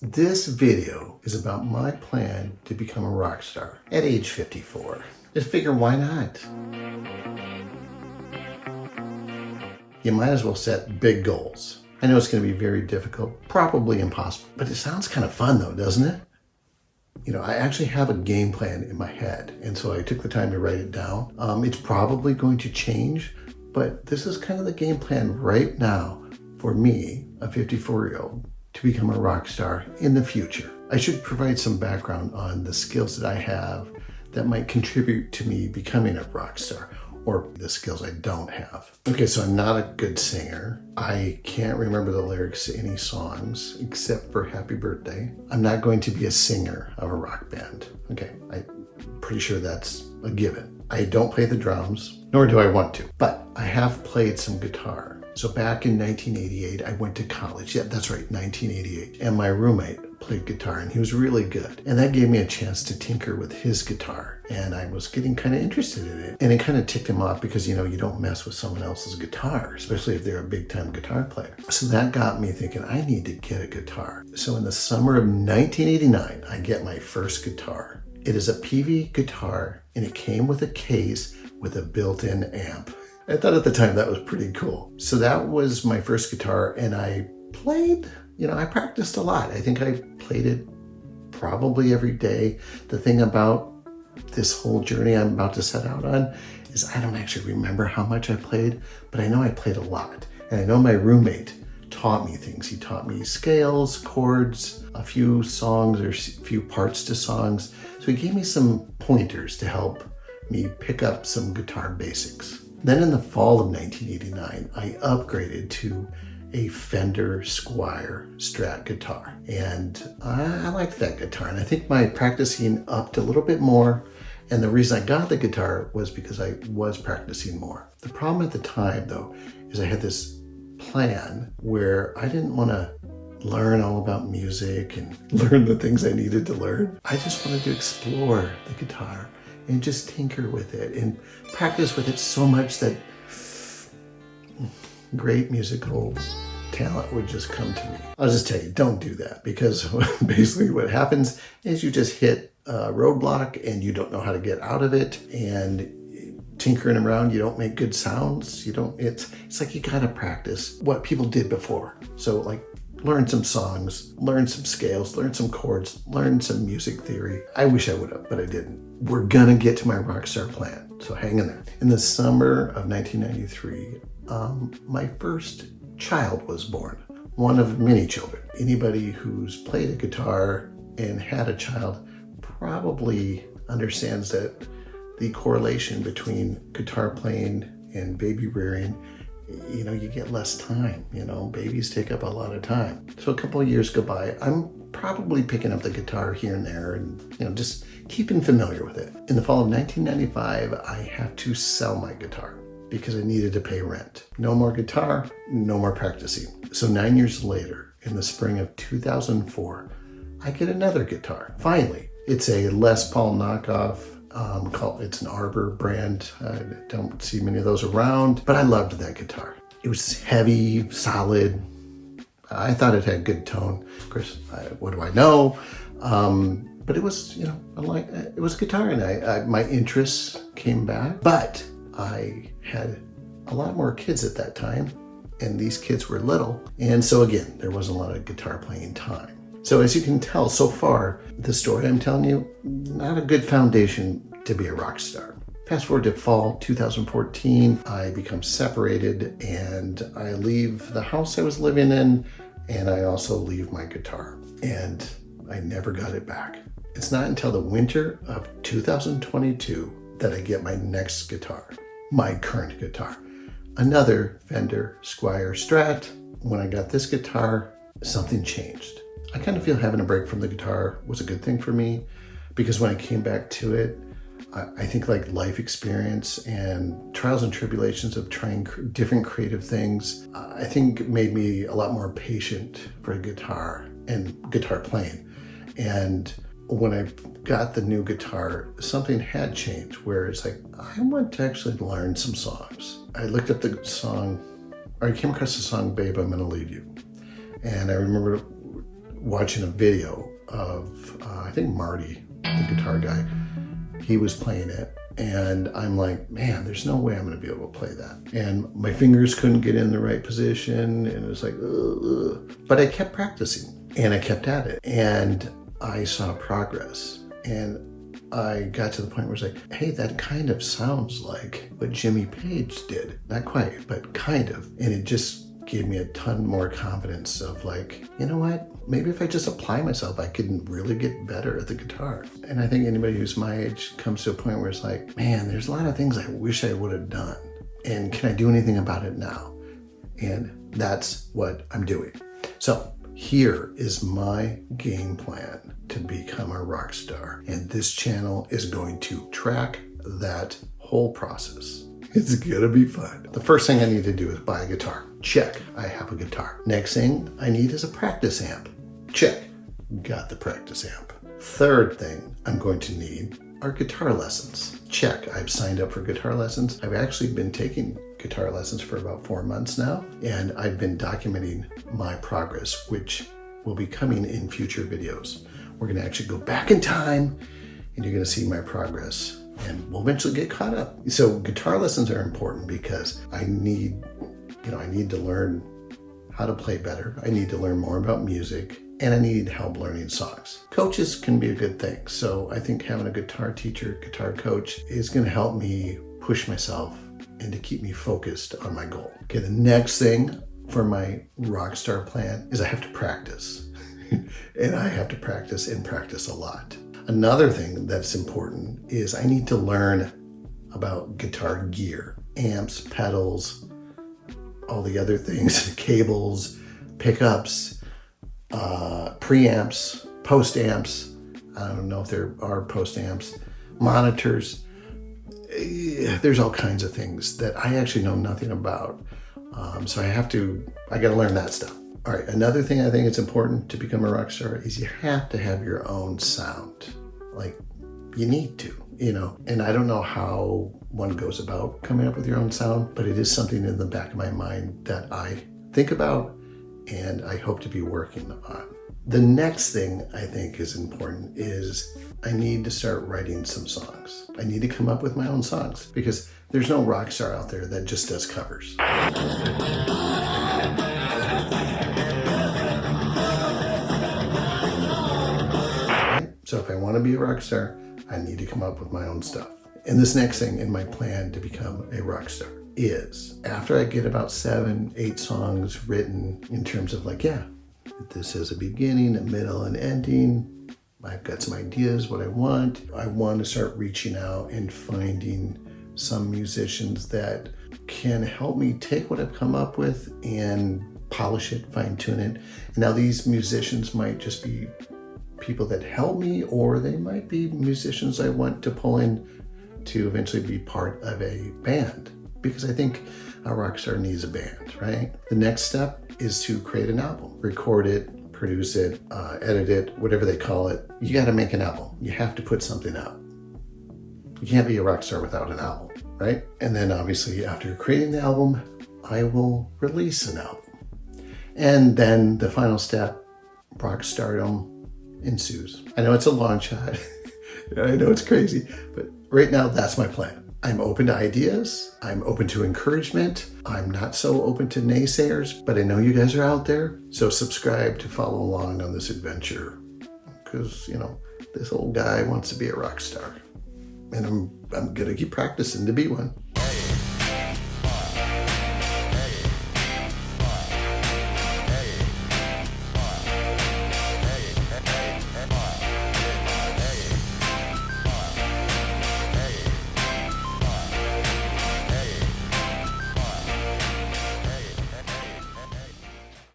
This video is about my plan to become a rock star at age 54. Just figure, why not? You might as well set big goals. I know it's going to be very difficult, probably impossible, but it sounds kind of fun though, doesn't it? You know, I actually have a game plan in my head, and so I took the time to write it down. It's probably going to change, but this is kind of the game plan right now for me, a 54-year-old, to become a rock star in the future. I should provide some background on the skills that I have that might contribute to me becoming a rock star, or the skills I don't have. Okay, so I'm not a good singer. I can't remember the lyrics to any songs except for Happy Birthday. I'm not going to be a singer of a rock band. Okay, I'm pretty sure that's a given. I don't play the drums, nor do I want to, but I have played some guitar. So back in 1988, I went to college. Yeah, that's right, 1988. And my roommate played guitar, and he was really good. And that gave me a chance to tinker with his guitar. And I was getting kind of interested in it. And it kind of ticked him off because, you know, you don't mess with someone else's guitar, especially if they're a big-time guitar player. So that got me thinking, I need to get a guitar. So in the summer of 1989, I get my first guitar. It is a PV guitar, and it came with a case with a built-in amp. I thought at the time that was pretty cool. So that was my first guitar, and I played, I practiced a lot. I think I played it probably every day. The thing about this whole journey I'm about to set out on is I don't actually remember how much I played, but I know I played a lot. And I know my roommate taught me things. He taught me scales, chords, a few songs or a few parts to songs. So he gave me some pointers to help me pick up some guitar basics. Then in the fall of 1989, I upgraded to a Fender Squier Strat guitar. And I liked that guitar. And I think my practicing upped a little bit more. And the reason I got the guitar was because I was practicing more. The problem at the time, though, is I had this plan where I didn't want to learn all about music and learn the things I needed to learn. I just wanted to explore the guitar and just tinker with it and practice with it so much that great musical talent would just come to me. I'll just tell you, don't do that, because basically what happens is you just hit a roadblock and you don't know how to get out of it, and tinkering around, you don't make good sounds. It's like you gotta practice what people did before. So like, learn some songs, learn some scales, learn some chords, learn some music theory. I wish I would have, but I didn't. We're gonna get to my Rockstar plan, so hang in there. In the summer of 1993, my first child was born. One of many children. Anybody who's played a guitar and had a child probably understands that the correlation between guitar playing and baby rearing, you get less time. Babies take up a lot of time. So a couple of years go by. I'm probably picking up the guitar here and there and, just keeping familiar with it. In the fall of 1995, I had to sell my guitar because I needed to pay rent. No more guitar, no more practicing. So 9 years later, in the spring of 2004, I get another guitar. Finally, it's a Les Paul knockoff. It's an Arbor brand. I don't see many of those around, but I loved that guitar. It was heavy, solid. I thought it had good tone. Of course, what do I know? But it was, it was a guitar, and my interests came back. But I had a lot more kids at that time, and these kids were little. And so again, there wasn't a lot of guitar playing time. So as you can tell so far, the story I'm telling you, not a good foundation to be a rock star. Fast forward to fall 2014, I become separated and I leave the house I was living in, and I also leave my guitar, and I never got it back. It's not until the winter of 2022 that I get my next guitar, my current guitar, another Fender Squier Strat. When I got this guitar, something changed. I kind of feel having a break from the guitar was a good thing for me, because when I came back to it, I think like life experience and trials and tribulations of trying different creative things, I think made me a lot more patient for guitar and guitar playing. And when I got the new guitar, something had changed where it's like, I want to actually learn some songs. I looked up the song, or I came across the song, Babe, I'm Gonna Leave You. And I remember watching a video of, I think Marty, the guitar guy, he was playing it. And I'm like, man, there's no way I'm going to be able to play that. And my fingers couldn't get in the right position. And it was like, ugh. But I kept practicing and I kept at it. And I saw progress. And I got to the point where it's like, hey, that kind of sounds like what Jimmy Page did. Not quite, but kind of. And it just gave me a ton more confidence of like, you know what? Maybe if I just apply myself, I could really get better at the guitar. And I think anybody who's my age comes to a point where it's like, man, there's a lot of things I wish I would have done. And can I do anything about it now? And that's what I'm doing. So here is my game plan to become a rock star. And this channel is going to track that whole process. It's gonna be fun. The first thing I need to do is buy a guitar. Check, I have a guitar. Next thing I need is a practice amp. Check, got the practice amp. Third thing I'm going to need are guitar lessons. Check, I've signed up for guitar lessons. I've actually been taking guitar lessons for about 4 months now, and I've been documenting my progress, which will be coming in future videos. We're gonna actually go back in time and you're gonna see my progress. And we'll eventually get caught up. So guitar lessons are important because I need to learn how to play better. I need to learn more about music, and I need help learning songs. Coaches can be a good thing. So I think having a guitar teacher, guitar coach is going to help me push myself and to keep me focused on my goal. Okay, the next thing for my Rockstar plan is I have to practice. And I have to practice and practice a lot. Another thing that's important is I need to learn about guitar gear, amps, pedals, all the other things, cables, pickups, preamps, post amps. I don't know if there are post amps, monitors. There's all kinds of things that I actually know nothing about. So I got to learn that stuff. All right, another thing I think it's important to become a rock star is you have to have your own sound. Like, you need to, and I don't know how one goes about coming up with your own sound, but it is something in the back of my mind that I think about and I hope to be working on. The next thing I think is important is I need to start writing some songs. I need to come up with my own songs because there's no rock star out there that just does covers. So if I want to be a rock star, I need to come up with my own stuff. And this next thing in my plan to become a rock star is after I get about 7, 8 songs written in terms of like, yeah, this has a beginning, a middle, and ending. I've got some ideas what I want to start reaching out and finding some musicians that can help me take what I've come up with and polish it, fine tune it. And now these musicians might just be people that help me, or they might be musicians I want to pull in to eventually be part of a band, because I think a rock star needs a band, right? The next step is to create an album, record it, produce it, edit it, whatever they call it. You got to make an album. You have to put something out. You can't be a rock star without an album, right? And then obviously after creating the album, I will release an album. And then the final step, rock stardom, ensues. I know it's a long shot. I know it's crazy, but right now that's my plan. I'm open to ideas. I'm open to encouragement. I'm not so open to naysayers, but I know you guys are out there. So subscribe to follow along on this adventure because, this old guy wants to be a rock star and I'm going to keep practicing to be one.